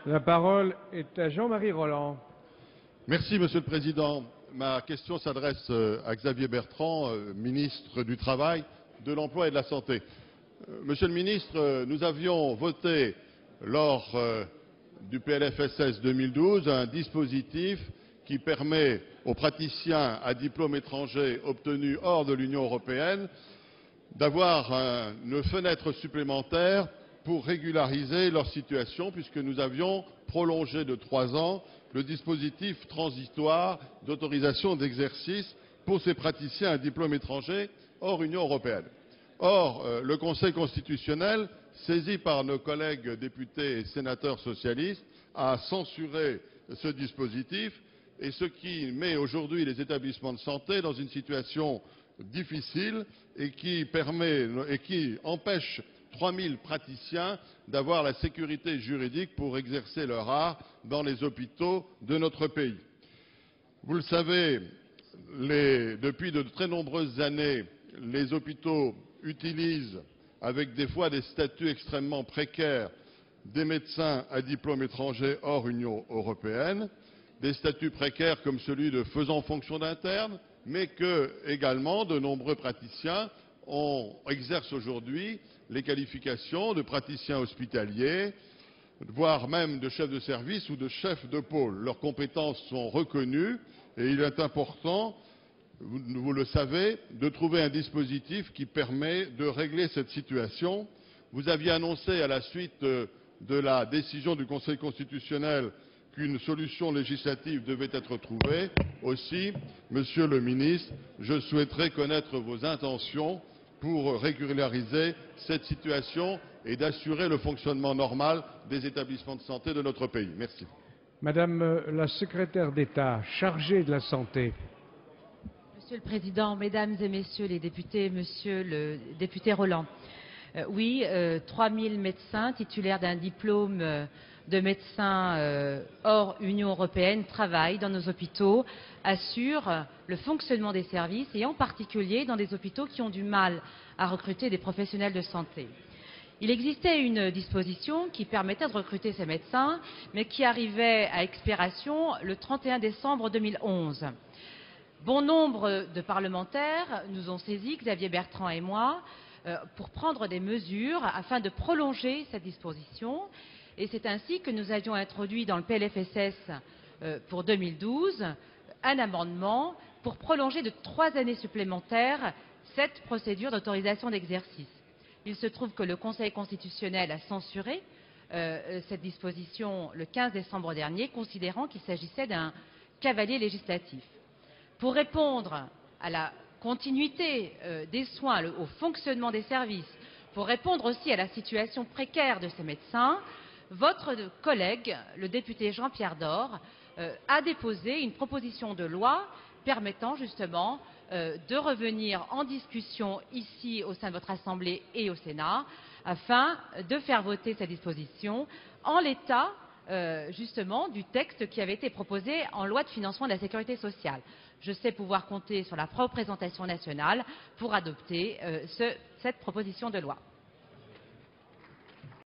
La parole est à Jean-Marie Roland. Merci, Monsieur le Président. Ma question s'adresse à Xavier Bertrand, ministre du Travail, de l'Emploi et de la Santé. Monsieur le ministre, nous avions voté lors du PLFSS 2012 un dispositif qui permet aux praticiens à diplôme étranger obtenus hors de l'Union européenne d'avoir une fenêtre supplémentaire pour régulariser leur situation, puisque nous avions prolongé de 3 ans le dispositif transitoire d'autorisation d'exercice pour ces praticiens à diplôme étranger hors Union européenne. Or, le Conseil constitutionnel, saisi par nos collègues députés et sénateurs socialistes, a censuré ce dispositif, et ce qui met aujourd'hui les établissements de santé dans une situation difficile et qui empêche 3000 praticiens d'avoir la sécurité juridique pour exercer leur art dans les hôpitaux de notre pays. Vous le savez, depuis de très nombreuses années, les hôpitaux utilisent, avec des fois des statuts extrêmement précaires, des médecins à diplôme étranger hors Union européenne, des statuts précaires comme celui de faisant fonction d'interne, mais que, également, de nombreux praticiens exercent aujourd'hui les qualifications de praticiens hospitaliers, voire même de chefs de service ou de chefs de pôle. Leurs compétences sont reconnues et il est important, vous le savez, de trouver un dispositif qui permet de régler cette situation. Vous aviez annoncé, à la suite de la décision du Conseil constitutionnel, qu'une solution législative devait être trouvée. Aussi, Monsieur le ministre, je souhaiterais connaître vos intentions pour régulariser cette situation et d'assurer le fonctionnement normal des établissements de santé de notre pays. Merci. Madame la secrétaire d'État chargée de la santé. Monsieur le Président, Mesdames et Messieurs les députés, Monsieur le député Roland, oui, 3000 médecins titulaires d'un diplôme de médecin hors Union européenne travaillent dans nos hôpitaux, assurent le fonctionnement des services et en particulier dans des hôpitaux qui ont du mal à recruter des professionnels de santé. Il existait une disposition qui permettait de recruter ces médecins, mais qui arrivait à expiration le 31 décembre 2011. Bon nombre de parlementaires nous ont saisis, Xavier Bertrand et moi, pour prendre des mesures afin de prolonger cette disposition. Et c'est ainsi que nous avions introduit dans le PLFSS pour 2012 un amendement pour prolonger de 3 années supplémentaires cette procédure d'autorisation d'exercice. Il se trouve que le Conseil constitutionnel a censuré cette disposition le 15 décembre dernier, considérant qu'il s'agissait d'un cavalier législatif. Pour répondre à la continuité des soins, au fonctionnement des services, pour répondre aussi à la situation précaire de ces médecins, votre collègue, le député Jean-Pierre Door, a déposé une proposition de loi permettant justement de revenir en discussion ici au sein de votre Assemblée et au Sénat afin de faire voter cette disposition en l'état justement du texte qui avait été proposé en loi de financement de la sécurité sociale. Je sais pouvoir compter sur la représentation nationale pour adopter cette proposition de loi.